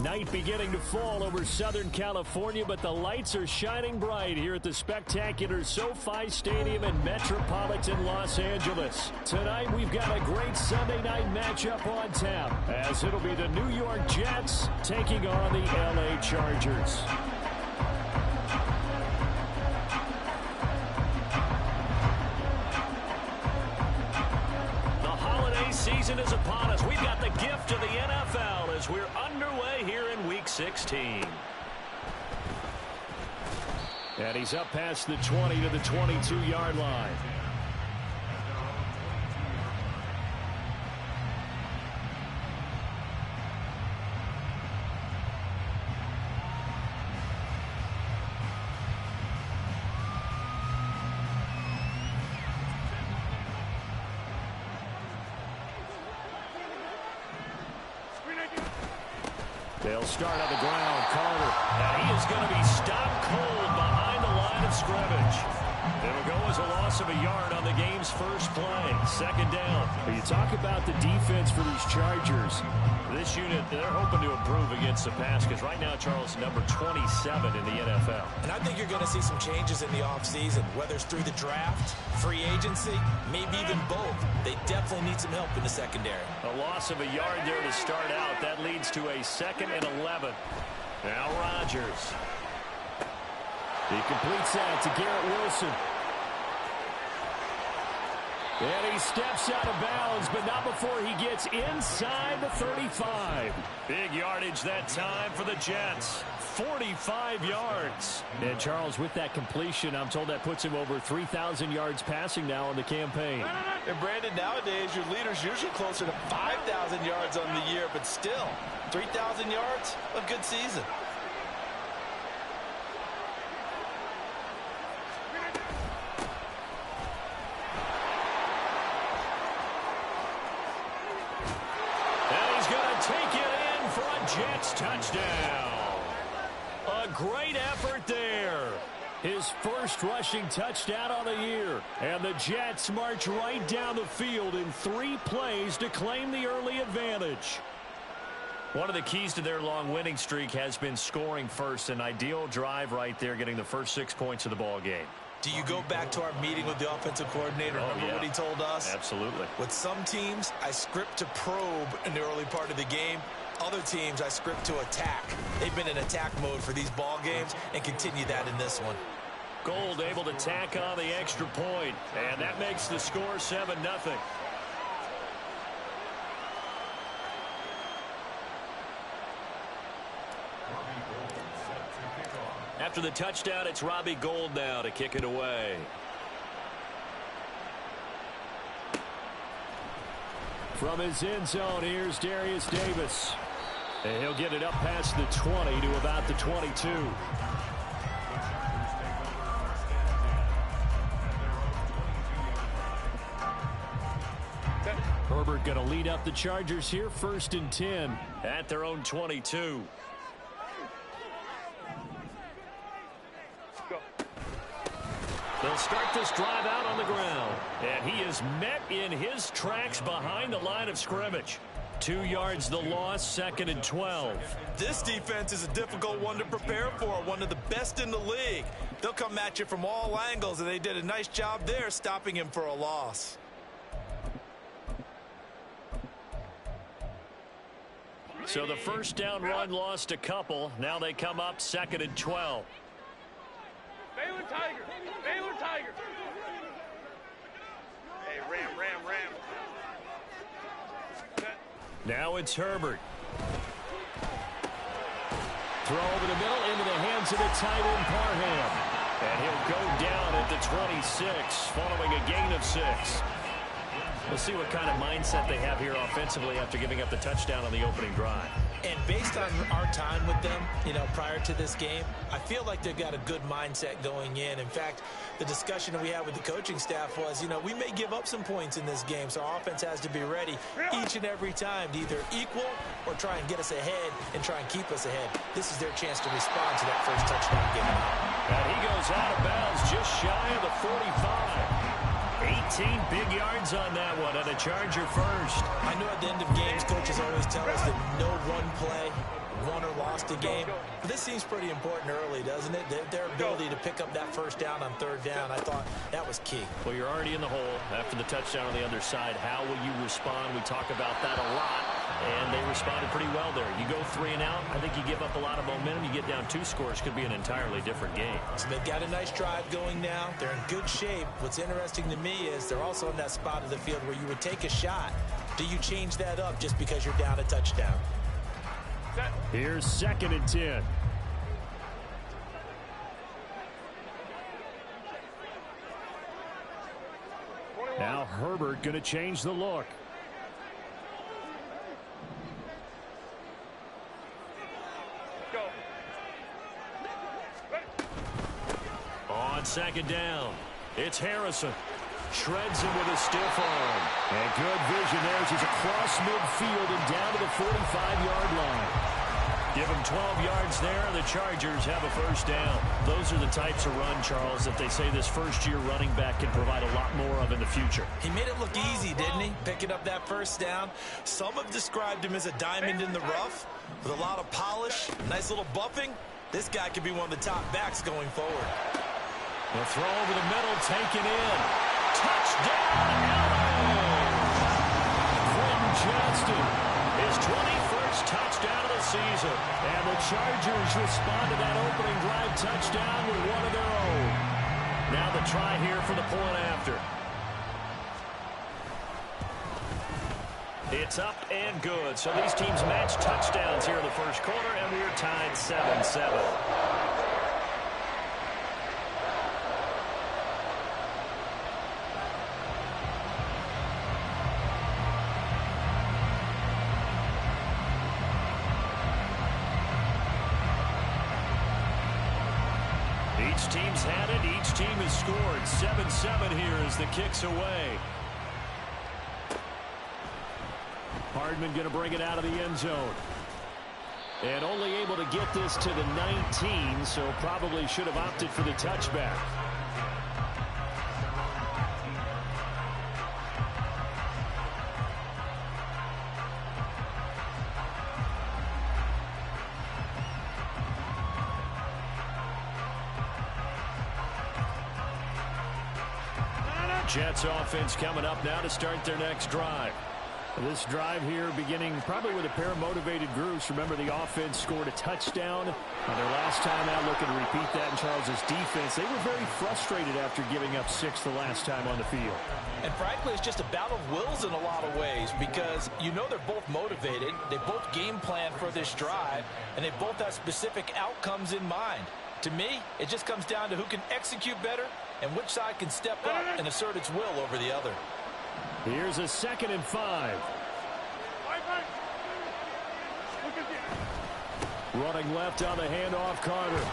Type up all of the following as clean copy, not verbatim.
Night beginning to fall over Southern California, but the lights are shining bright here at the spectacular SoFi Stadium in metropolitan Los Angeles. Tonight, we've got a great Sunday night matchup on tap, as it'll be the New York Jets taking on the LA Chargers. Season is upon us. We've got the gift of the NFL as we're underway here in Week 16. And he's up past the 20 to the 22-yard line. They'll start on the ground. Carter. And he is going to be stopped cold behind the line of scrimmage. It'll go as a loss of a yard on the game's first play. Second down. You talk about the defense for these Chargers. This unit, they're hoping to improve against the pass because right now, Charles, number 27 in the NFL. And I think you're going to see some changes in the offseason, whether it's through the draft, free agency, maybe even both. They definitely need some help in the secondary. A loss of a yard there to start out. That leads to a 2nd and 11. Now Rodgers. He completes that to Garrett Wilson. And he steps out of bounds, but not before he gets inside the 35. Big yardage that time for the Jets. 45 yards. And Charles, with that completion, I'm told that puts him over 3,000 yards passing now in the campaign. And Brandon, nowadays your leader's usually closer to 5,000 yards on the year, but still, 3,000 yards, a good season. Jets touchdown. A great effort there. His first rushing touchdown on the year. And the Jets march right down the field in 3 plays to claim the early advantage. One of the keys to their long winning streak has been scoring first. An ideal drive right there, getting the first 6 points of the ball game. Do you go back to our meeting with the offensive coordinator? Remember what he told us? Absolutely. With some teams, I script to probe in the early part of the game. Other teams, I script to attack. They've been in attack mode for these ball games and continue that in this one. Gold able to tack on the extra point, and that makes the score 7-0. After the touchdown, it's Robbie Gould now to kick it away. From his end zone, here's Darius Davis. And he'll get it up past the 20 to about the 22. Herbert going to lead up the Chargers here, 1st and 10. At their own 22. They'll start this drive out on the ground. And he is met in his tracks behind the line of scrimmage. 2 yards the loss, 2nd and 12. This defense is a difficult one to prepare for, one of the best in the league. They'll come at you from all angles, and they did a nice job there stopping him for a loss. So the first down run lost a couple. Now they come up 2nd and 12. Baylor Tiger. Baylor Tiger. Hey, Ram. Now it's Herbert. Throw over the middle into the hands of the tight end Parham. And he'll go down at the 26 following a gain of 6. We'll see what kind of mindset they have here offensively after giving up the touchdown on the opening drive. And based on our time with them, prior to this game, I feel like they've got a good mindset going in. In fact, the discussion that we had with the coaching staff was, we may give up some points in this game, so our offense has to be ready each and every time to either equal or try and get us ahead and try and keep us ahead. This is their chance to respond to that first touchdown given up. And he goes out of bounds just shy of the 45. 18 big yards on that one, and a Charger first. I know at the end of games, coaches always tell us that no one play, one or cost a game. But this seems pretty important early, doesn't it? Their ability to pick up that first down on third down, I thought that was key. Well, you're already in the hole after the touchdown on the other side. How will you respond? We talk about that a lot, and they responded pretty well there. You go 3 and out, I think you give up a lot of momentum. You get down 2 scores, could be an entirely different game. So they've got a nice drive going now. They're in good shape. What's interesting to me is they're also in that spot of the field where you would take a shot. Do you change that up just because you're down a touchdown? Here's 2nd and 10. Now Herbert going to change the look. On 2nd down, it's Harrison. Shreds him with a stiff arm. And good vision there as he's across midfield and down to the 45-yard line. Give him 12 yards there, and the Chargers have a first down. Those are the types of run, Charles, that they say this first-year running back can provide a lot more of in the future. He made it look easy, didn't he? Picking up that first down. Some have described him as a diamond in the rough with a lot of polish, nice little buffing. This guy could be one of the top backs going forward. The throw over the middle, taken in. Touchdown, LA! Quentin Johnston. His 21st touchdown of the season. And the Chargers respond to that opening drive touchdown with one of their own. Now the try here for the point after. It's up and good. So these teams match touchdowns here in the first quarter, and we are tied 7-7. Each team's had it. Each team has scored. 7-7 here as the kick's away. Hardman going to bring it out of the end zone. And only able to get this to the 19, so probably should have opted for the touchback. Jets offense coming up now to start their next drive. This drive here beginning probably with a pair of motivated groups. Remember, the offense scored a touchdown their last time out, looking to repeat that in Charles's defense. They were very frustrated after giving up 6 the last time on the field. And frankly, it's just a battle of wills in a lot of ways because you know they're both motivated. They both game plan for this drive, and they both have specific outcomes in mind. To me, it just comes down to who can execute better and which side can step up and assert its will over the other. Here's a 2nd and 5. Running left on the handoff, Carter.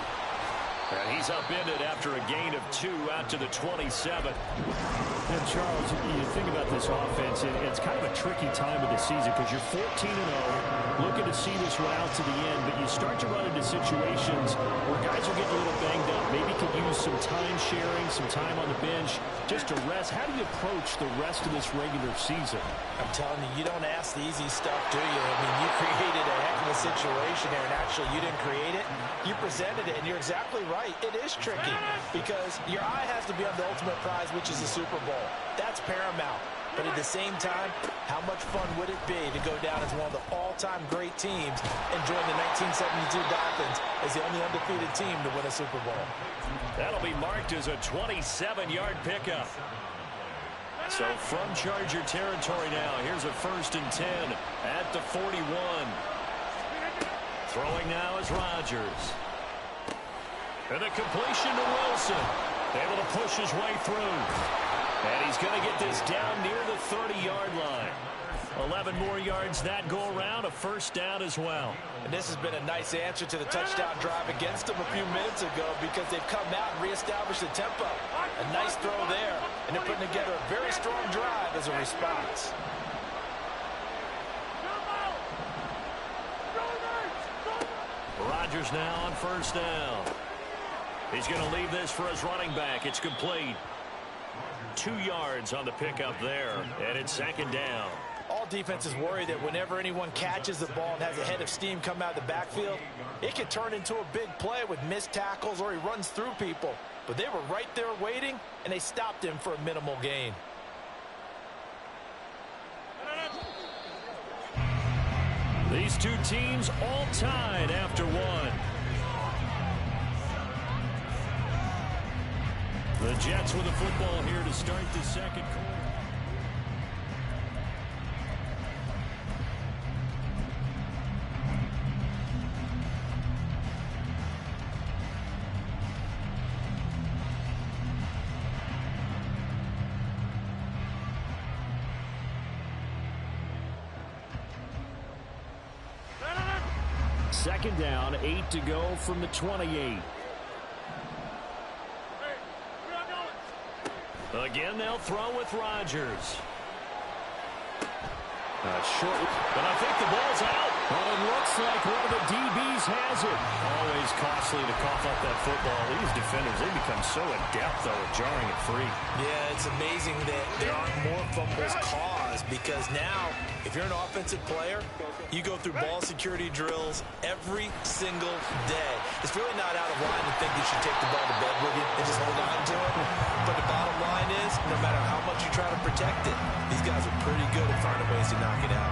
And he's upended after a gain of 2 out to the 27. And Charles, you think about this offense, it's kind of a tricky time of the season because you're 14-0, looking to see this one out to the end, but you start to run into situations where guys are getting a little banged up. Maybe could use some time sharing, some time on the bench, just to rest. How do you approach the rest of this regular season? I'm telling you, you don't ask the easy stuff, do you? I mean, you created a heck of a situation there, and actually you didn't create it. You presented it, and you're exactly right. It is tricky because your eye has to be on the ultimate prize, which is the Super Bowl. That's paramount. But at the same time, how much fun would it be to go down as one of the all-time great teams and join the 1972 Dolphins as the only undefeated team to win a Super Bowl? That'll be marked as a 27-yard pickup. So from Charger territory now, here's a 1st and 10 at the 41. Throwing now is Rodgers. And a completion to Wilson. Able to push his way through. And he's going to get this down near the 30-yard line. 11 more yards that go around, a first down as well. And this has been a nice answer to the touchdown drive against them a few minutes ago because they've come out and reestablished the tempo. A nice throw there, and they're putting together a very strong drive as a response. Rodgers now on first down. He's going to leave this for his running back. It's complete. 2 yards on the pickup there, and it's 2nd down. All defenses worry that whenever anyone catches the ball and has a head of steam come out of the backfield, it could turn into a big play with missed tackles or he runs through people. But they were right there waiting, and they stopped him for a minimal gain. These two teams all tied after one. The Jets with the football here to start the second quarter. Second down, 8 to go from the 28. Again, they'll throw with Rodgers. Short, but I think the ball's out. Well, it looks like one of the DBs has it. Always costly to cough up that football. These defenders, they become so adept, though, at jarring it free. Yeah, it's amazing that there aren't more fumbles caused because now, if you're an offensive player, you go through ball security drills every single day. It's really not out of line to think you should take the ball to bed with you and just hold on to it. But the bottom line is, no matter how much you try to protect it, these guys are pretty good at finding ways to knock it out.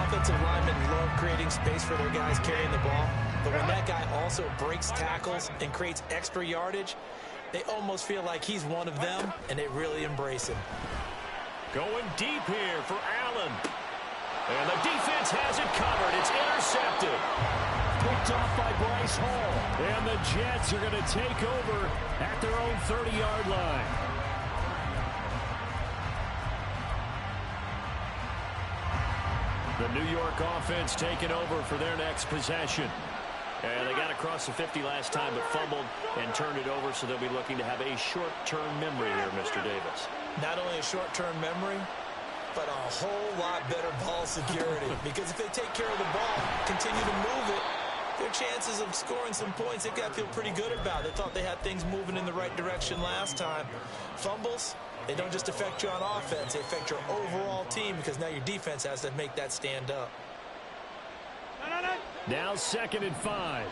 Offensive linemen love creating space for their guys carrying the ball, but when that guy also breaks tackles and creates extra yardage, they almost feel like he's one of them, and they really embrace him. Going deep here for Allen. And the defense has it covered. It's intercepted. Picked off by Bryce Hall. And the Jets are going to take over at their own 30-yard line. The New York offense taking over for their next possession. And they got across the 50 last time but fumbled and turned it over, so they'll be looking to have a short-term memory here, Mr. Davis. Not only a short-term memory, but a whole lot better ball security. Because if they take care of the ball, continue to move it, their chances of scoring some points, they've got to feel pretty good about. They thought they had things moving in the right direction last time. Fumbles, they don't just affect you on offense, they affect your overall team because now your defense has to make that stand up. Now 2nd and 5.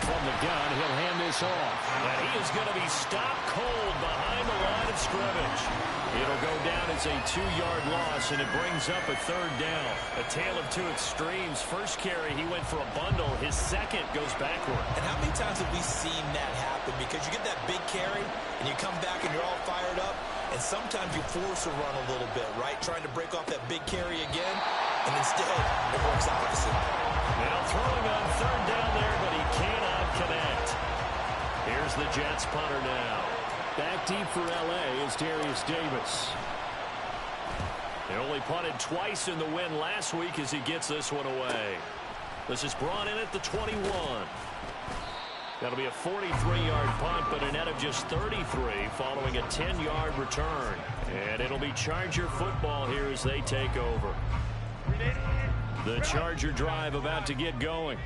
From the gun, he'll hand this off. And he is going to be stopped cold behind the line of scrimmage. It'll go down as a 2-yard loss, and it brings up a 3rd down. A tale of two extremes. First carry, he went for a bundle. His second goes backward. And how many times have we seen that happen? Because you get that big carry, and you come back, and you're all fired up, and sometimes you force a run a little bit, right? Trying to break off that big carry again, and instead, it works opposite. Now throwing on 3rd down there, but he cannot connect. Here's the Jets punter now. Back deep for L.A. is Darius Davis. They only punted twice in the win last week as he gets this one away. This is brought in at the 21. That'll be a 43-yard punt, but a net of just 33 following a 10-yard return. And it'll be Charger football here as they take over. The Charger drive about to get going.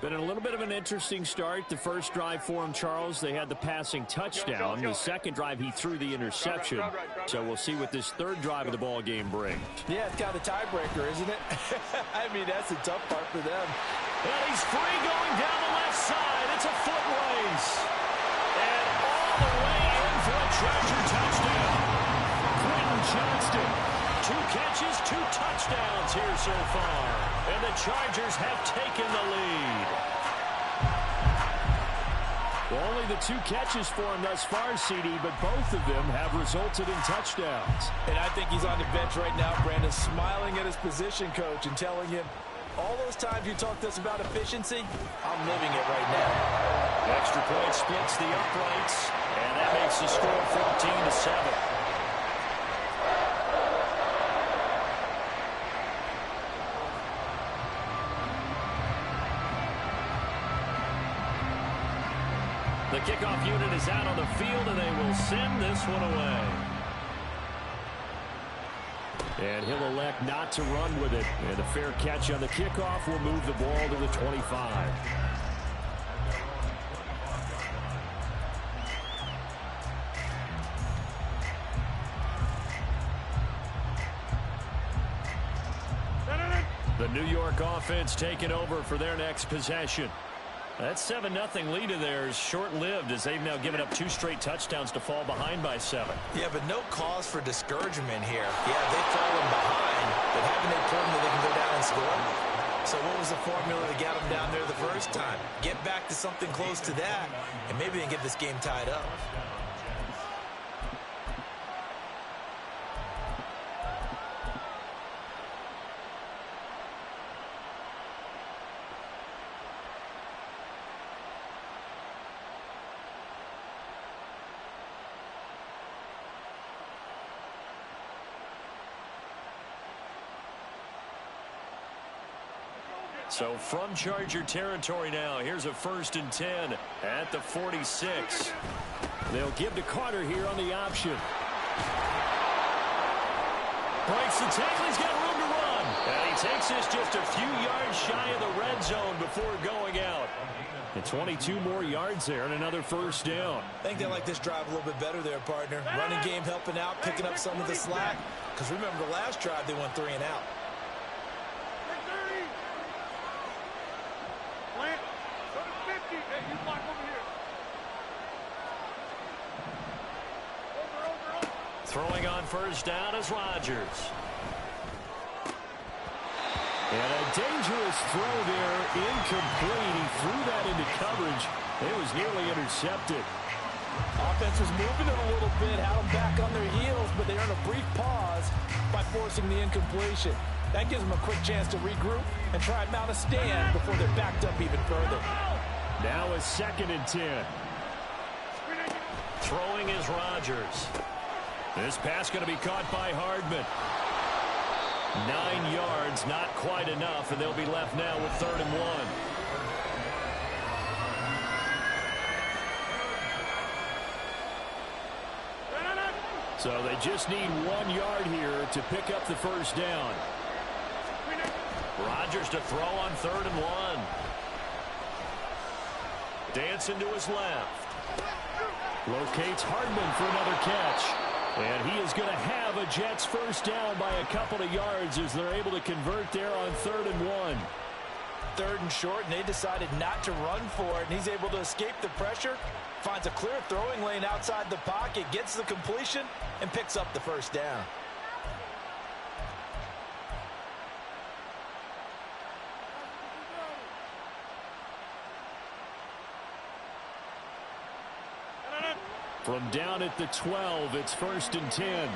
Been a little bit of an interesting start. The first drive for him, Charles, they had the passing touchdown. The second drive, he threw the interception. So we'll see what this 3rd drive of the ball game brings. Yeah, it's kind of a tiebreaker, isn't it? I mean, that's the tough part for them. And he's free going down the left side. It's a foot race. And all the way in for a Charger touchdown. Quentin Johnston. 2 catches, 2 touchdowns here so far. And the Chargers have taken the lead. Well, only the 2 catches for him thus far, CD, but both of them have resulted in touchdowns. And I think he's on the bench right now, Brandon, smiling at his position coach and telling him, all those times you talked to us about efficiency, I'm living it right now. Extra point splits the uprights, and that makes the score 14-7. The kickoff unit is out on the field, and they will send this one away. And he'll elect not to run with it. And a fair catch on the kickoff will move the ball to the 25. The New York offense taking over for their next possession. That 7-0 lead of theirs short-lived as they've now given up 2 straight touchdowns to fall behind by 7. Yeah, but no cause for discouragement here. Yeah, they've fallen behind, but haven't they proven that they can go down and score? So what was the formula to get them down there the first time? Get back to something close to that, and maybe they can get this game tied up. So from Charger territory now, here's a 1st and 10 at the 46. They'll give to Carter here on the option. Breaks the tackle. He's got room to run. And he takes this just a few yards shy of the red zone before going out. And 22 more yards there and another 1st down. I think they like this drive a little bit better there, partner. Running game helping out, picking up some of the slack. Because remember, the last drive they went 3 and out. Throwing on 1st down is Rodgers. And a dangerous throw there, incomplete. He threw that into coverage. It was nearly intercepted. Offense was moving it a little bit, had them back on their heels, but they earned a brief pause by forcing the incompletion. That gives them a quick chance to regroup and try and mount a stand before they're backed up even further. Now a 2nd and 10. Throwing is Rodgers. This pass going to be caught by Hardman. 9 yards, not quite enough, and they'll be left now with 3rd and 1. So they just need 1 yard here to pick up the 1st down. Rodgers to throw on 3rd and 1. Dancing to his left. Locates Hardman for another catch. And he is going to have a Jets 1st down by a couple of yards as they're able to convert there on 3rd and 1. 3rd and short, and they decided not to run for it, and he's able to escape the pressure, finds a clear throwing lane outside the pocket, gets the completion, and picks up the 1st down. From down at the 12, it's 1st and 10.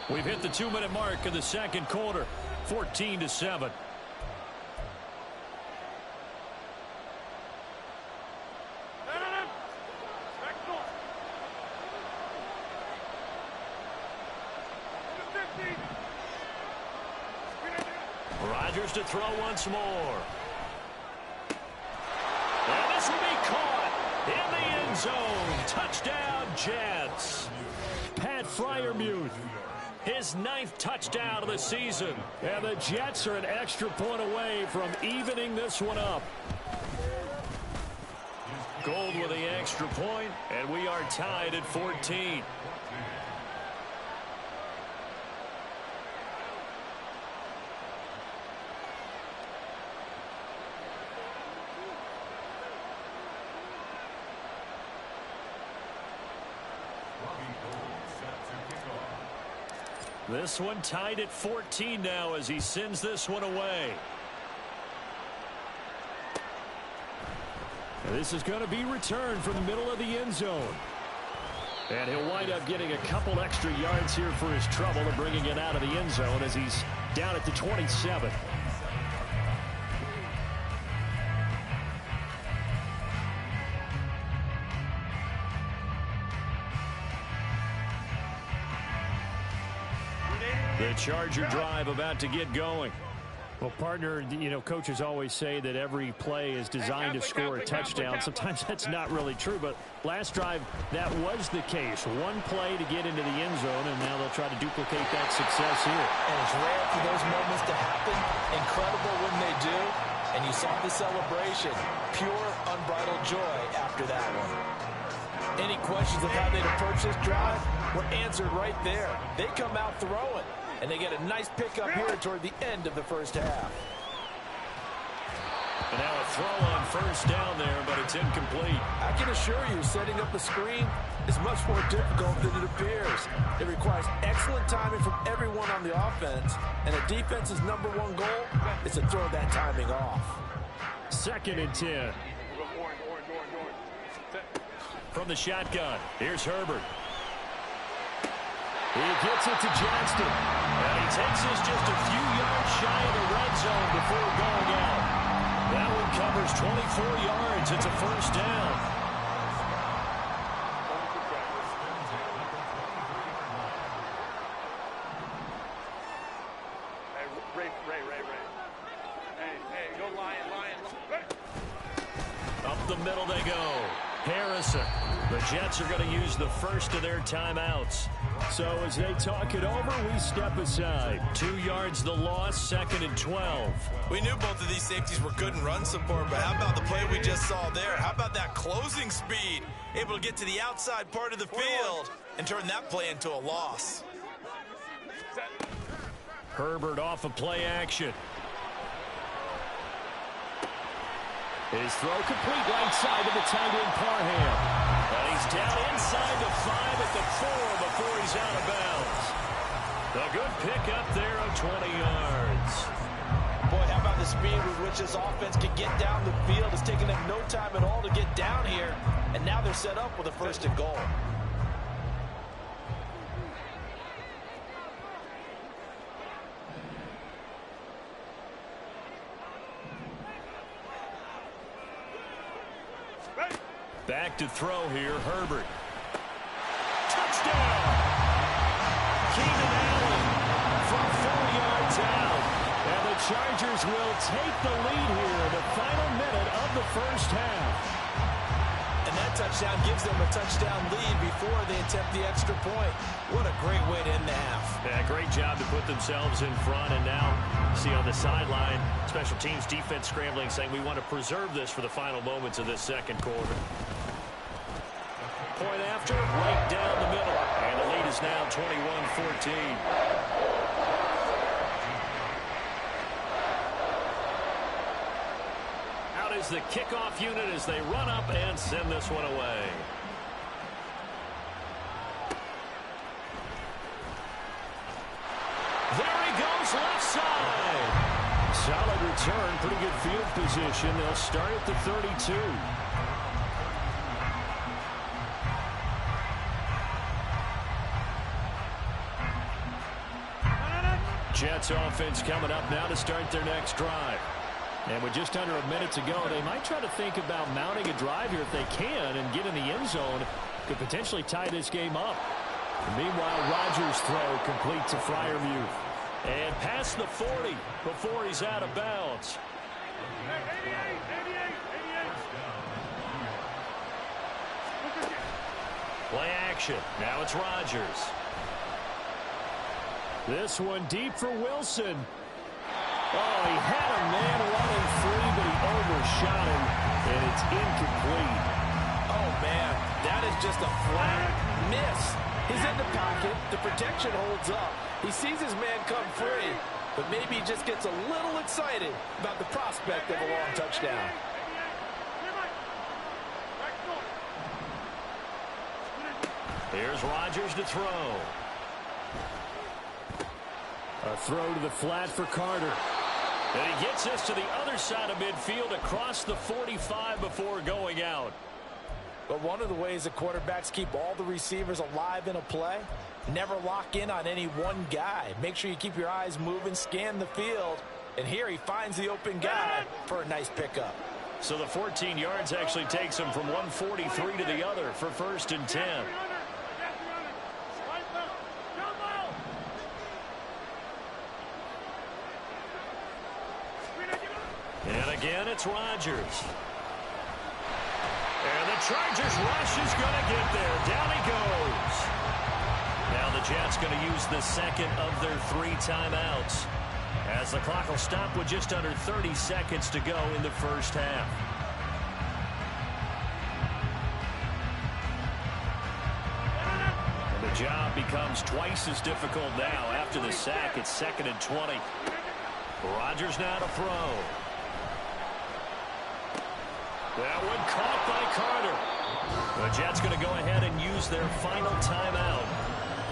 We've hit the 2-minute mark of the 2nd quarter, 14-7. Rodgers to throw once more. And this will be caught in the end zone. Touchdown, Jets. Pat Freiermuth, his 9th touchdown of the season. And the Jets are an extra point away from evening this one up. Gold with the extra point, and we are tied at 14. This one tied at 14 now as he sends this one away. This is going to be returned from the middle of the end zone. And he'll wind up getting a couple extra yards here for his trouble and bringing it out of the end zone as he's down at the 27. The Charger drive about to get going. Well, partner, you know, coaches always say that every play is designed to score a touchdown. Sometimes that's not really true, but last drive, that was the case. One play to get into the end zone, and now they'll try to duplicate that success here. And it's rare for those moments to happen. Incredible when they do. And you saw the celebration. Pure, unbridled joy after that one. Any questions of how they'd approach this drive? were answered right there. They come out throwing, and they get a nice pickup here toward the end of the first half. And now a throw on first down there, but it's incomplete. I can assure you, setting up a screen is much more difficult than it appears. It requires excellent timing from everyone on the offense, and the defense's #1 goal is to throw that timing off. 2nd and 10. From the shotgun, here's Herbert. He gets it to Johnston. And he takes us just a few yards shy of the red zone before going out. That one covers 24 yards. It's a first down. Hey, Ray. Hey, go Lion. Up the middle they go. Harrison. The Jets are going to use the first of their timeouts. So as they talk it over, we step aside. 2 yards the loss, 2nd and 12. We knew both of these safeties were good in run support, but how about the play we just saw there? How about that closing speed? Able to get to the outside part of the field and turn that play into a loss. Herbert off of play action. His throw complete right side to the tight end Parham. And he's down inside the 5 at the 4 before he's out of bounds. A good pickup there of 20 yards. Boy, how about the speed with which this offense can get down the field? It's taken them no time at all to get down here, and now they're set up with a 1st and goal. Back to throw here, Herbert. Touchdown! Keenan Allen from 4 yards out. And the Chargers will take the lead here in the final minute of the first half. And that touchdown gives them a touchdown lead before they attempt the extra point. What a great way to end the half. Yeah, great job to put themselves in front. And now, see on the sideline, special teams defense scrambling, saying we want to preserve this for the final moments of this second quarter. Point after, right down the middle. And the lead is now 21-14. Out is the kickoff unit as they run up and send this one away. There he goes, left side. Solid return, pretty good field position. They'll start at the 32. Jets offense coming up now to start their next drive. And with just under a minute to go, they might try to think about mounting a drive here if they can and get in the end zone. Could potentially tie this game up. And meanwhile, Rodgers' throw complete to Freiermuth. And past the 40 before he's out of bounds. 88. Play action. Now it's Rodgers. This one deep for Wilson. Oh, he had a man running free, but he overshot him, and it's incomplete. Oh, man, that is just a flat miss. He's in the pocket. The protection holds up. He sees his man come free, but maybe he just gets a little excited about the prospect of a long touchdown. Here's Rodgers to throw. A throw to the flat for Carter. And he gets us to the other side of midfield across the 45 before going out. But one of the ways that quarterbacks keep all the receivers alive in a play, never lock in on any one guy. Make sure you keep your eyes moving, scan the field. And here he finds the open guy for a nice pickup. So the 14 yards actually takes him from 143 to the other for 1st and 10. And again, it's Rodgers. And the Chargers rush is going to get there. Down he goes. Now the Jets going to use the second of their 3 timeouts, as the clock will stop with just under 30 seconds to go in the first half. And the job becomes twice as difficult now. After the sack, it's 2nd and 20. Rodgers now to throw. That one caught by Carter. The Jets going to go ahead and use their final timeout.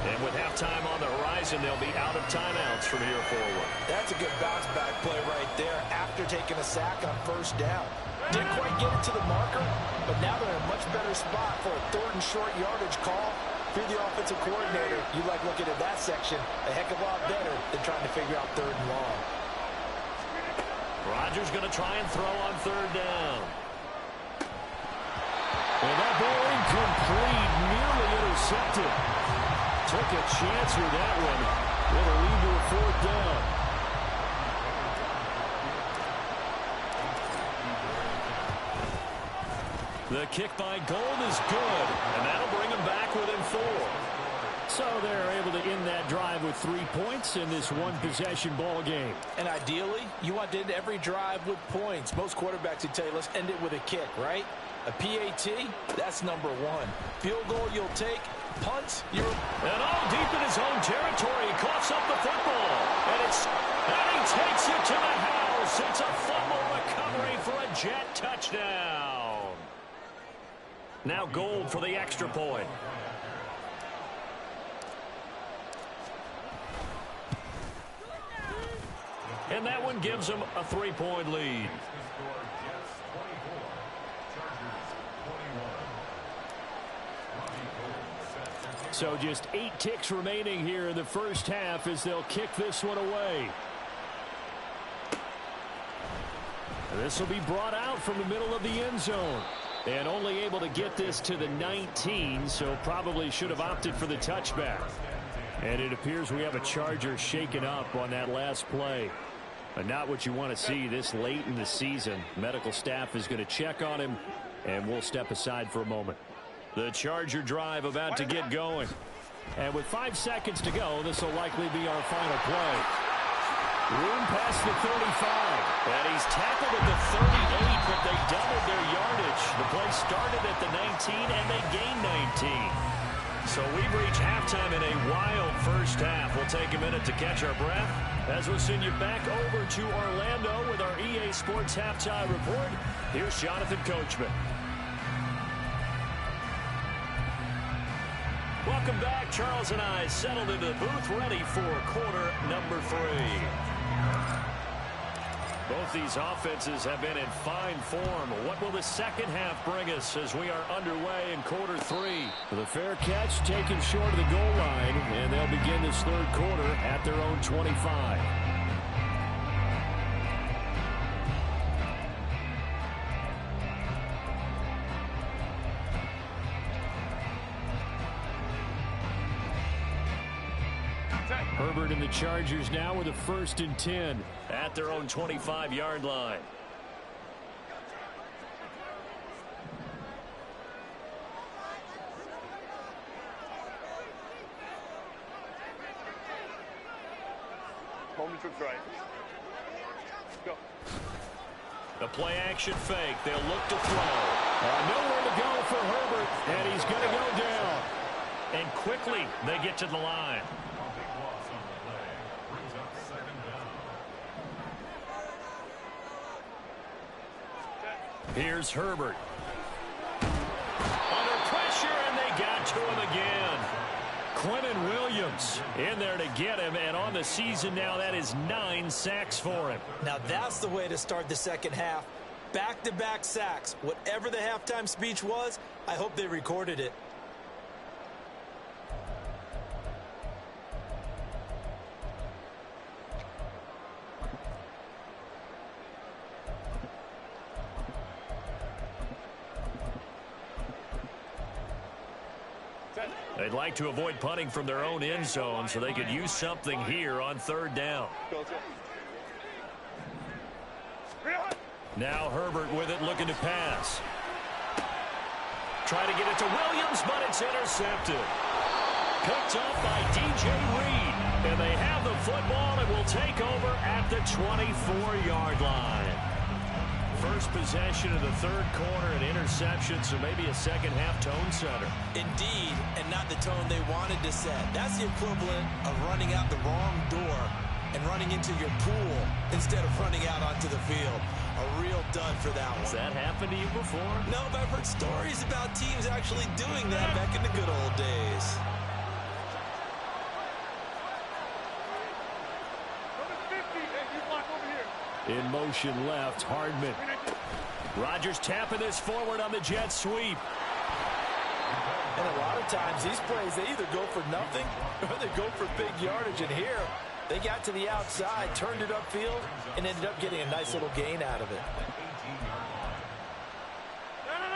And with halftime on the horizon, they'll be out of timeouts from here forward. That's a good bounce-back play right there after taking a sack on 1st down. Didn't quite get it to the marker, but now they're in a much better spot for a 3rd and short yardage call. If you're the offensive coordinator, you like looking at that section a heck of a lot better than trying to figure out 3rd and long. Rodgers going to try and throw on 3rd down. And that ball incomplete, nearly intercepted. Took a chance with that one. It'll lead to a 4th down. The kick by Gold is good, and that'll bring them back within 4. So they're able to end that drive with 3 points in this one-possession ball game. And ideally, you want to end every drive with points. Most quarterbacks would tell you, let's end it with a kick, right? A PAT, that's number 1. Field goal you'll take. Punts, you're... And all deep in his own territory. He coughs up the football. And he takes it to the house. It's a fumble recovery for a Jet touchdown. Now Gold for the extra point. And that one gives them a 3-point lead. So just 8 ticks remaining here in the first half as they'll kick this one away. This will be brought out from the middle of the end zone. And only able to get this to the 19, so probably should have opted for the touchback. And it appears we have a Charger shaken up on that last play. But not what you want to see this late in the season. Medical staff is going to check on him, and we'll step aside for a moment. The Charger drive about to get going. And with 5 seconds to go, this will likely be our final play. Room past the 35. And he's tackled at the 38, but they doubled their yardage. The play started at the 19, and they gained 19. So we've reached halftime in a wild first half. We'll take a minute to catch our breath as we'll send you back over to Orlando with our EA Sports Halftime Report. Here's Jonathan Coachman. Welcome back. Charles and I settled into the booth, ready for quarter number 3. Both these offenses have been in fine form. What will the second half bring us as we are underway in quarter 3? The fair catch taken short of the goal line, and they'll begin this 3rd quarter at their own 25. Herbert and the Chargers now with a 1st and 10 at their own 25-yard line. Home troops right. Go. The play action fake. They'll look to throw. Nowhere to go for Herbert, and he's going to go down. And quickly they get to the line. Here's Herbert. Under pressure, and they got to him again. Quentin Williams in there to get him, and on the season now, that is 9 sacks for him. Now that's the way to start the second half. Back-to-back sacks. Whatever the halftime speech was, I hope they recorded it. They'd like to avoid punting from their own end zone so they could use something here on 3rd down. Now Herbert with it, looking to pass. Try to get it to Williams, but it's intercepted. Picked off by DJ Reed. And they have the football and will take over at the 24-yard line. first possession of the third quarter, an interception, so maybe a second-half tone setter. Indeed, and not the tone they wanted to set. That's the equivalent of running out the wrong door and running into your pool instead of running out onto the field. A real dud for that one. Has that happened to you before? No, but I've heard stories about teams actually doing that back in the good old days. In motion left, Hardman. Rodgers tapping this forward on the jet sweep. And a lot of times these plays, they either go for nothing or they go for big yardage. And here, they got to the outside, turned it upfield, and ended up getting a nice little gain out of it.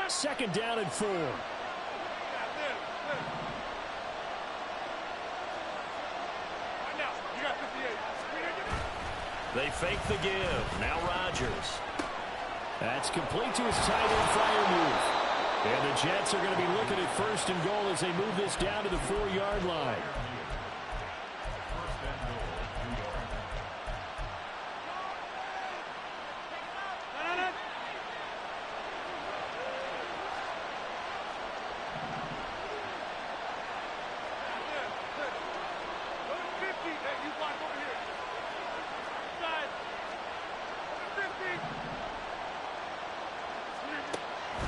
Second down and 4. They fake the give. Now Rodgers. That's complete to his tight end fire move. And the Jets are going to be looking at first and goal as they move this down to the 4-yard line.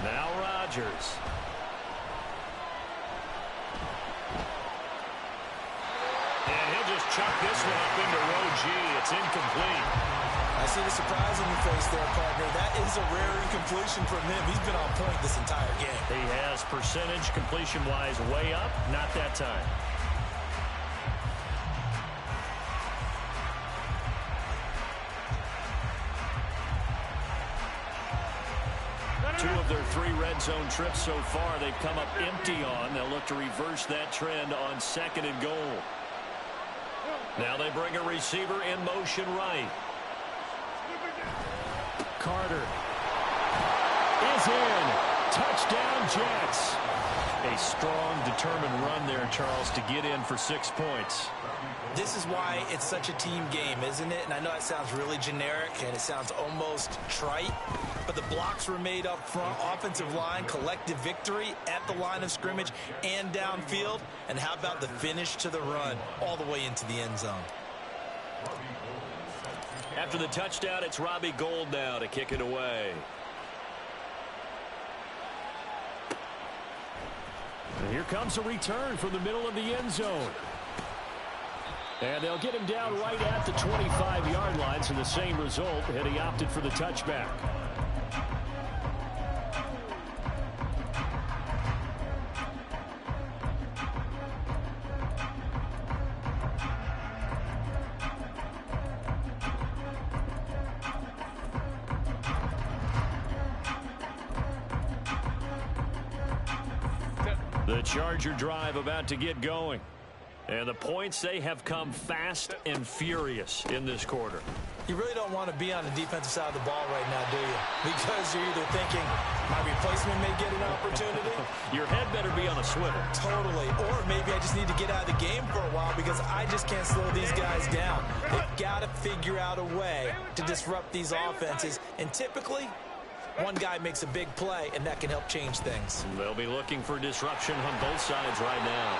Now Rodgers. And he'll just chuck this one up into row G. It's incomplete. I see the surprise on your face there, partner. That is a rare incompletion from him. He's been on point this entire game. He has percentage completion-wise way up. Not that time. Two of their 3 red zone trips so far, they've come up empty on. They'll look to reverse that trend on second and goal. Now they bring a receiver in motion right. Carter is in. Touchdown, Jets. A strong, determined run there, Charles, to get in for 6 points. This is why it's such a team game, isn't it? And I know it sounds really generic and it sounds almost trite, but the blocks were made up front, offensive line, collective victory at the line of scrimmage and downfield. And how about the finish to the run all the way into the end zone? After the touchdown, it's Robbie Gould now to kick it away. And here comes a return from the middle of the end zone. And they'll get him down right at the 25-yard line, so the same result, and he opted for the touchback. The Charger drive about to get going. And the points, they have come fast and furious in this quarter. You really don't want to be on the defensive side of the ball right now, do you? Because you're either thinking, my replacement may get an opportunity. Your head better be on a swivel. Totally. Or maybe I just need to get out of the game for a while because I just can't slow these guys down. They've got to figure out a way to disrupt these offenses. And typically, one guy makes a big play, and that can help change things. They'll be looking for disruption on both sides right now.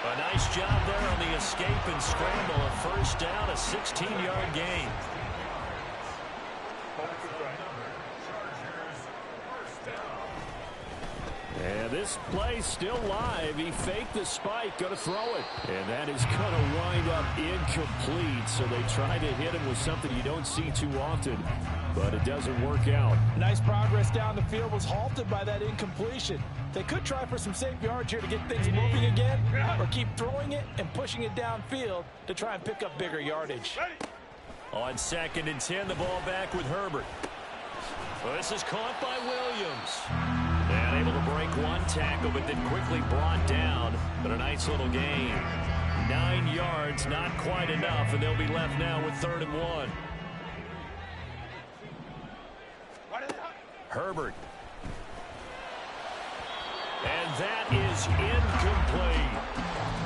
A nice job there on the escape and scramble. A first down, a 16-yard gain. And this play still live. He faked the spike, going to throw it. And that is going to wind up incomplete. So they try to hit him with something you don't see too often, but it doesn't work out. Nice progress down the field was halted by that incompletion. They could try for some safe yards here to get things moving again, or keep throwing it and pushing it downfield to try and pick up bigger yardage. On second and 10, the ball back with Herbert. Well, this is caught by Williams. And able to break one tackle, but then quickly brought down. But a nice little gain. 9 yards, not quite enough, and they'll be left now with 3rd and 1. Herbert. And that is incomplete.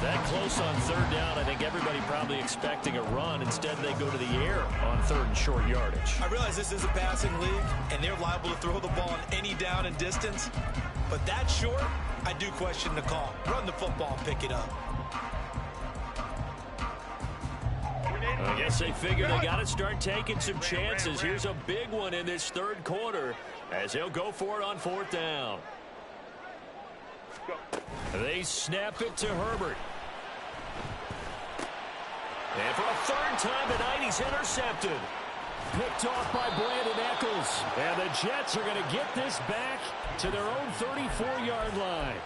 That close on third down. I think everybody probably expecting a run. Instead, they go to the air on third and short yardage. I realize this is a passing league, and they're liable to throw the ball on any down and distance. But that short, I do question the call. Run the football and pick it up. I guess they figure they got to start taking some chances. Here's a big one in this third quarter as they'll go for it on fourth down. They snap it to Herbert. And for a third time tonight, he's intercepted. Picked off by Brandon Eccles. And the Jets are going to get this back to their own 34-yard line.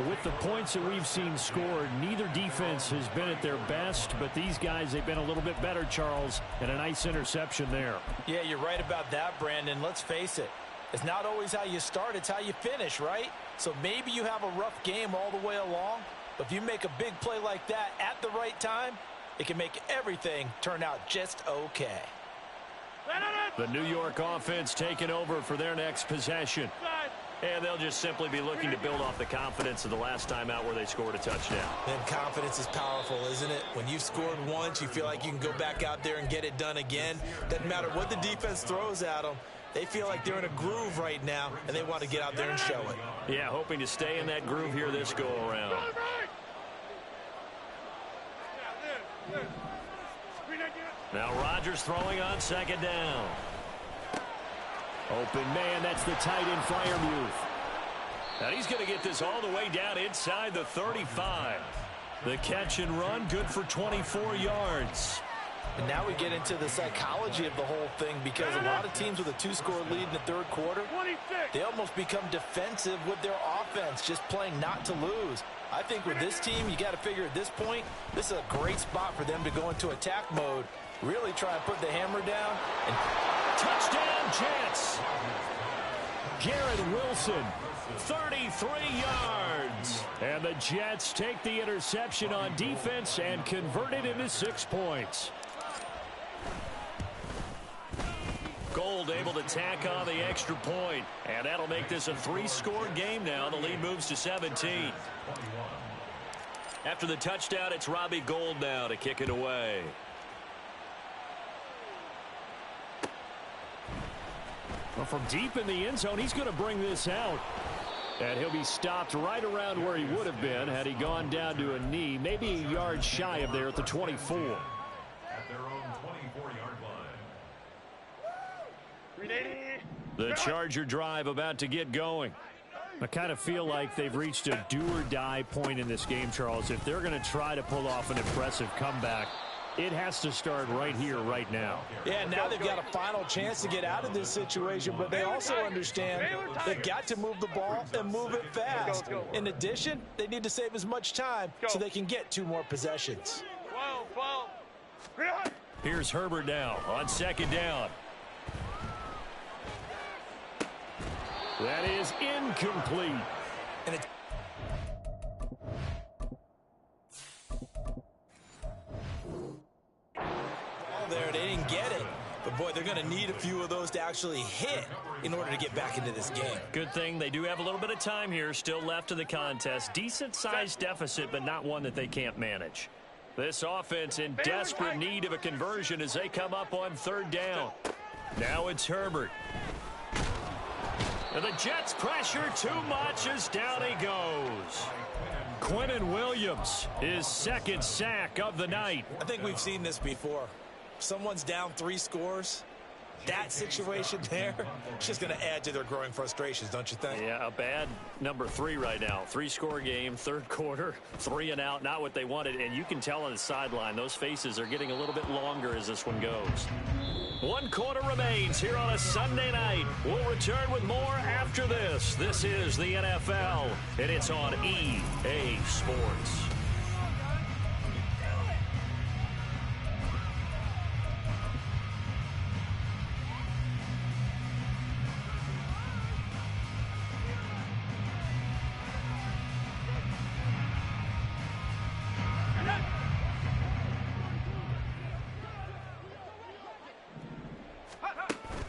With the points that we've seen scored, neither defense has been at their best, but these guys, they've been a little bit better, Charles, and a nice interception there. Yeah, you're right about that, Brandon. Let's face it. It's not always how you start, it's how you finish, right? So maybe you have a rough game all the way along, but if you make a big play like that at the right time, it can make everything turn out just okay. The New York offense taking over for their next possession. And they'll just simply be looking to build off the confidence of the last time out where they scored a touchdown. And confidence is powerful, isn't it? When you've scored once, you feel like you can go back out there and get it done again. Doesn't matter what the defense throws at them. They feel like they're in a groove right now, and they want to get out there and show it. Yeah, hoping to stay in that groove here this go-around. Now Rodgers throwing on second down. Open man, that's the tight end Freiermuth. Now he's going to get this all the way down inside the 35. The catch and run, good for 24 yards. And now we get into the psychology of the whole thing, because a lot of teams with a two-score lead in the third quarter, they almost become defensive with their offense, just playing not to lose. I think with this team, you got to figure at this point, this is a great spot for them to go into attack mode, really try and put the hammer down. And touchdown, Jets. Garrett Wilson, 33 yards. And the Jets take the interception on defense and convert it into 6 points. Gold able to tack on the extra point, and that'll make this a 3-score game now. The lead moves to 17. After the touchdown, it's Robbie Gould now to kick it away. Well, from deep in the end zone, he's going to bring this out. And he'll be stopped right around where he would have been had he gone down to a knee, maybe a yard shy of there at the 24. At their own 24-yard line. The Charger drive about to get going. I kind of feel like they've reached a do-or-die point in this game, Charles. If they're going to try to pull off an impressive comeback, it has to start right here, right now. Yeah, now they've got a final chance to get out of this situation, but they also understand they've got to move the ball and move it fast. In addition, they need to save as much time so they can get 2 more possessions. Here's Herbert now on second down. That is incomplete. And it's there, they didn't get it. But, boy, they're going to need a few of those to actually hit in order to get back into this game. Good thing they do have a little bit of time here still left in the contest. Decent-sized deficit, but not one that they can't manage. This offense in desperate need of a conversion as they come up on third down. Now it's Herbert. And the Jets pressure too much as down he goes. Quinnen Williams, his second sack of the night. I think we've seen this before. Someone's down 3 scores. That situation there, it's just going to add to their growing frustrations, don't you think? Yeah, a bad number 3 right now. 3-score game, third quarter, 3 and out, not what they wanted. And you can tell on the sideline, those faces are getting a little bit longer as this one goes. 1 quarter remains here on a Sunday night. We'll return with more after this. This is the NFL, and it's on EA Sports.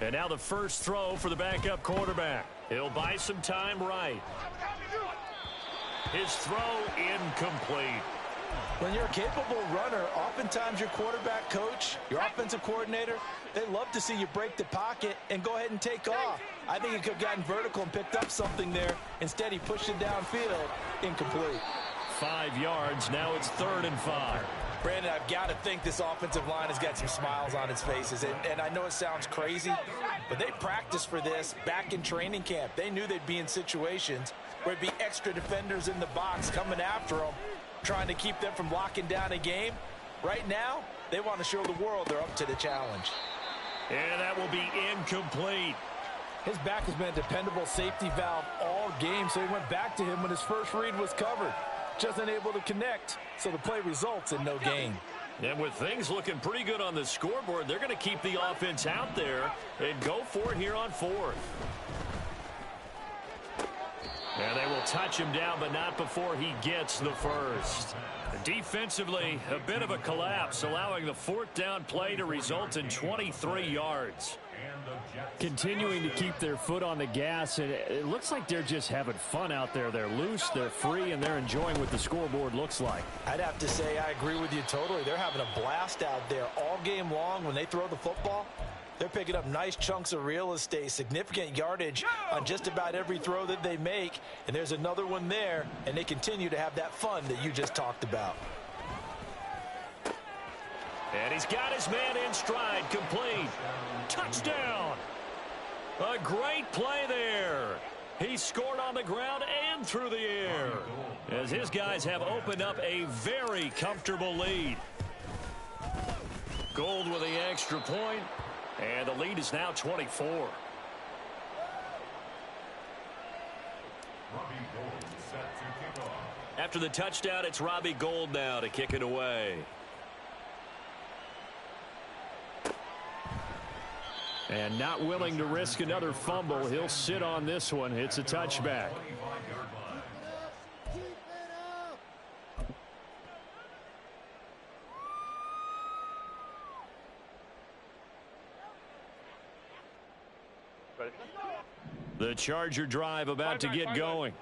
And now the first throw for the backup quarterback. He'll buy some time right. His throw incomplete. When you're a capable runner, oftentimes your quarterback coach, your offensive coordinator, they love to see you break the pocket and go ahead and take off. I think he could have gotten vertical and picked up something there. Instead, he pushed it downfield. Incomplete. 5 yards. Now it's 3rd and 5. Brandon, I've got to think this offensive line has got some smiles on its faces. And I know it sounds crazy, but they practiced for this back in training camp. They knew they'd be in situations where it'd be extra defenders in the box coming after them, trying to keep them from locking down a game. Right now, they want to show the world they're up to the challenge. And that will be incomplete. His back has been a dependable safety valve all game, so he went back to him when his first read was covered. Just unable to connect, so the play results in no gain. And with things looking pretty good on the scoreboard, they're going to keep the offense out there and go for it here on 4th. And they will touch him down, but not before he gets the first. Defensively, a bit of a collapse, allowing the 4th down play to result in 23 yards. Continuing to keep their foot on the gas, and it looks like they're just having fun out there. They're loose, they're free, and they're enjoying what the scoreboard looks like. I'd have to say I agree with you totally. They're having a blast out there all game long. When they throw the football, they're picking up nice chunks of real estate, significant yardage on just about every throw that they make. And there's another one there, and they continue to have that fun that you just talked about. And he's got his man in stride, complete. Touchdown. A great play there. He scored on the ground and through the air, as his guys have opened up a very comfortable lead. Gold with the extra point, and the lead is now 24. After the touchdown, it's Robbie Gould now to kick it away. And not willing to risk another fumble, he'll sit on this one. It's a touchback. The Charger drive about to get going.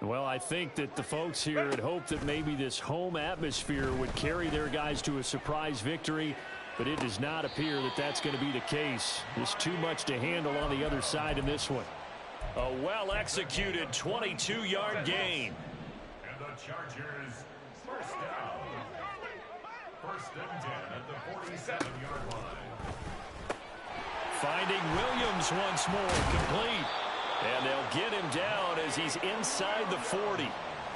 Well, I think that the folks here had hoped that maybe this home atmosphere would carry their guys to a surprise victory. But it does not appear that that's going to be the case. There's too much to handle on the other side in this one. A well-executed 22-yard gain. And the Chargers first down. 1st and 10 at the 47-yard line. Finding Williams once more, complete. And they'll get him down as he's inside the 40.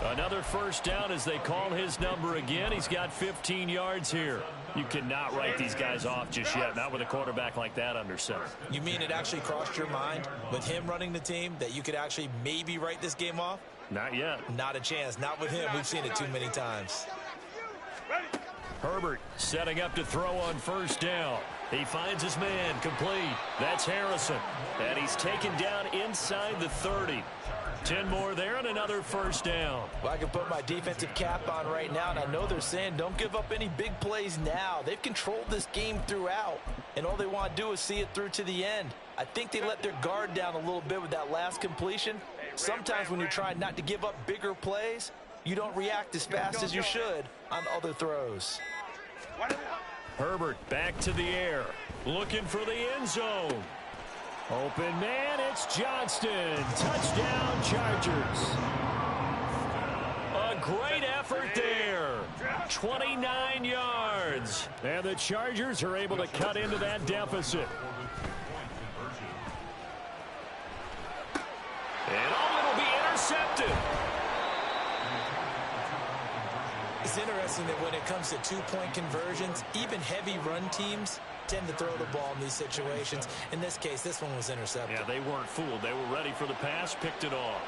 Another first down as they call his number again. He's got 15 yards here. You cannot write these guys off just yet, not with a quarterback like that under center. You mean it actually crossed your mind with him running the team that you could actually maybe write this game off? Not yet. Not a chance. Not with him. We've seen it too many times. Herbert setting up to throw on first down. He finds his man, complete. That's Harrison. And he's taken down inside the 30. 10 more there and another first down. Well, I can put my defensive cap on right now, and I know they're saying don't give up any big plays now. They've controlled this game throughout, and all they want to do is see it through to the end. I think they let their guard down a little bit with that last completion. Sometimes when you're trying not to give up bigger plays, you don't react as fast as you should on other throws. Herbert back to the air, looking for the end zone. Open man, it's Johnston. Touchdown, Chargers. A great effort there. 29 yards. And the Chargers are able to cut into that deficit. And it'll be intercepted. It's interesting that when it comes to two-point conversions, even heavy run teams tend to throw the ball in these situations. In this case, this one was intercepted. Yeah, they weren't fooled. They were ready for the pass, picked it off.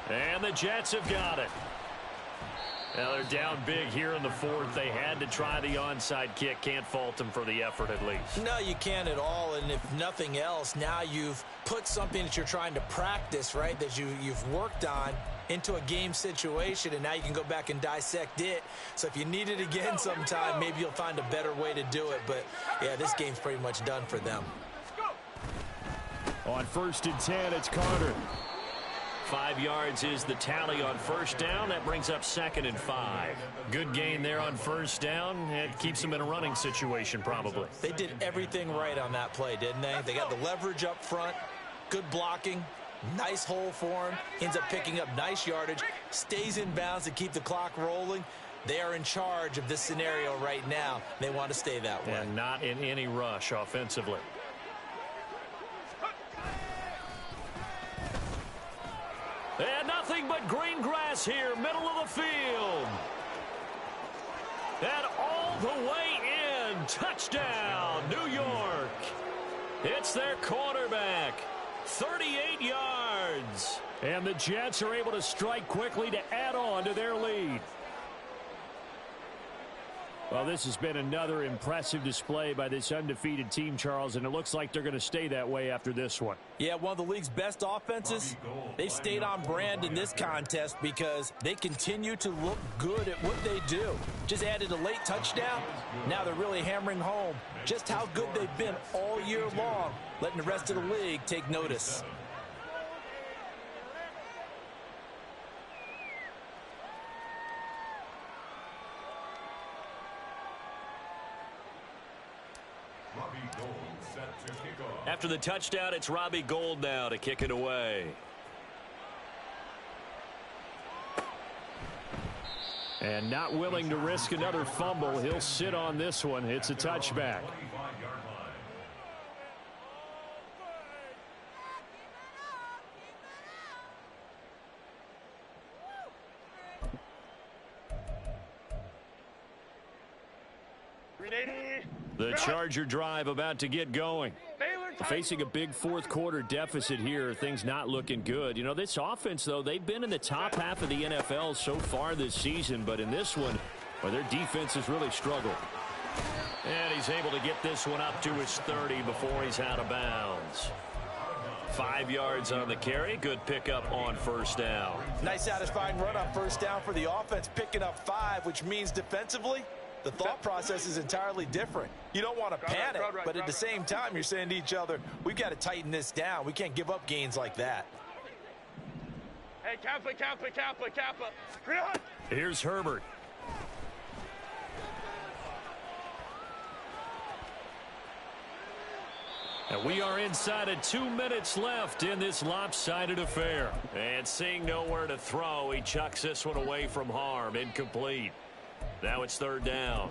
And the Jets have got it. Now they're down big here in the 4th. They had to try the onside kick. Can't fault them for the effort at least. No, you can't at all. And if nothing else, now you've put something that you're trying to practice, right, that you've worked on into a game situation, and now you can go back and dissect it. So if you need it again sometime, maybe you'll find a better way to do it. But, yeah, this game's pretty much done for them. On 1st and 10, it's Carter. 5 yards is the tally on first down. That brings up 2nd and 5. Good gain there on first down. It keeps them in a running situation probably. They did everything right on that play, didn't they? They got the leverage up front, good blocking, nice hole for him, ends up picking up nice yardage, stays in bounds to keep the clock rolling. They are in charge of this scenario right now. They want to stay that way. And not in any rush offensively. And nothing but green grass here, middle of the field. And all the way in, touchdown, New York. It's their quarterback, 38 yards. And the Jets are able to strike quickly to add on to their lead. Well, this has been another impressive display by this undefeated team, Charles, and it looks like they're going to stay that way after this one. Yeah, one of the league's best offenses. They've stayed on brand in this contest because they continue to look good at what they do. Just added a late touchdown. Now they're really hammering home just how good they've been all year long, letting the rest of the league take notice. After the touchdown, it's Robbie Gould now to kick it away. And not willing to risk another fumble, he'll sit on this one. It's a touchback. The Charger drive about to get going. Facing a big fourth quarter deficit here, things not looking good. You know, this offense, though, they've been in the top half of the NFL so far this season, but in this one, well, their defense has really struggled. And he's able to get this one up to his 30 before he's out of bounds. 5 yards on the carry. Good pickup on first down. Nice satisfying run on first down for the offense, picking up 5, which means defensively, the thought process is entirely different. You don't want to panic, but at the same time, you're saying to each other, we've got to tighten this down. We can't give up gains like that. Hey, Kappa. Here's Herbert. And we are inside of 2 minutes left in this lopsided affair. And seeing nowhere to throw, he chucks this one away from harm. Incomplete. Now it's third down.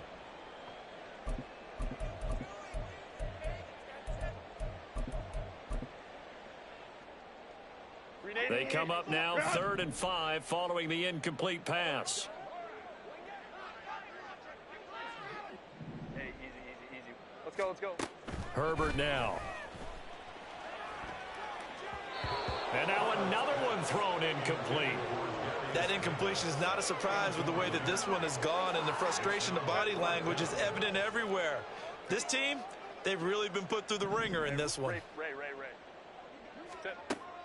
They come up now 3rd and 5 following the incomplete pass. Hey, easy. Let's go. Herbert now. And now another one thrown incomplete. That incompletion is not a surprise with the way that this one has gone, and the frustration, the body language is evident everywhere. This team, they've really been put through the ringer in this one. Ray.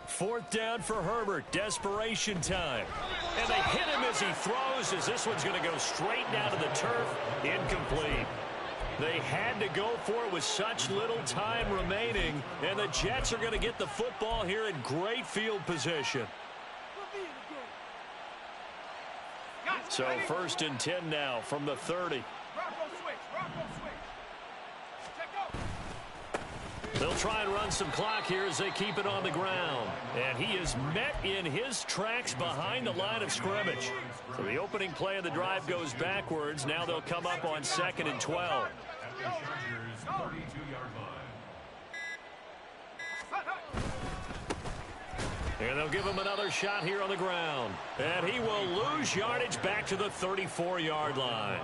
4th down for Herbert. Desperation time. And they hit him as he throws, as this one's going to go straight down to the turf. Incomplete. They had to go for it with such little time remaining, and the Jets are going to get the football here in great field position. So 1st and 10 now from the 30. They'll try and run some clock here as they keep it on the ground. And he is met in his tracks behind the line of scrimmage. So the opening play of the drive goes backwards. Now they'll come up on 2nd and 12. And they'll give him another shot here on the ground. And he will lose yardage back to the 34-yard line.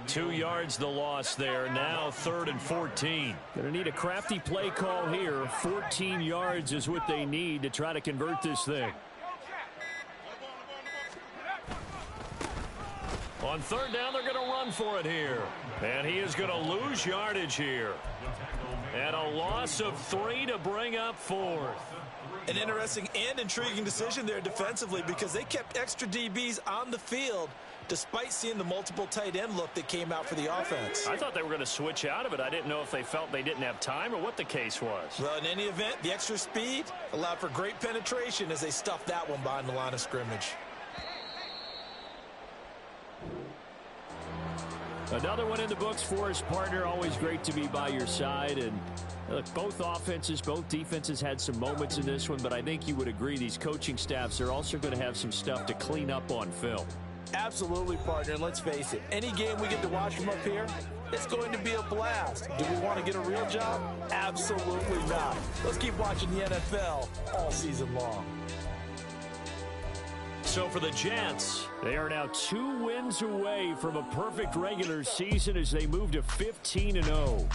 2 yards the loss there. Now 3rd and 14. Going to need a crafty play call here. 14 yards is what they need to try to convert this thing. On 3rd down, they're going to run for it here. And he is going to lose yardage here. And a loss of 3 to bring up 4th. An interesting and intriguing decision there defensively, because they kept extra DBs on the field despite seeing the multiple tight end look that came out for the offense. I thought they were going to switch out of it. I didn't know if they felt they didn't have time or what the case was. Well, in any event, the extra speed allowed for great penetration as they stuffed that one behind the line of scrimmage. Another one in the books for his partner. Always great to be by your side. And look, both offenses, both defenses had some moments in this one, but I think you would agree these coaching staffs are also going to have some stuff to clean up on film. Absolutely, partner. And let's face it, any game we get to watch from up here, it's going to be a blast. Do we want to get a real job? Absolutely not. Let's keep watching the NFL all season long. So for the Jets, they are now 2 wins away from a perfect regular season as they move to 15-0.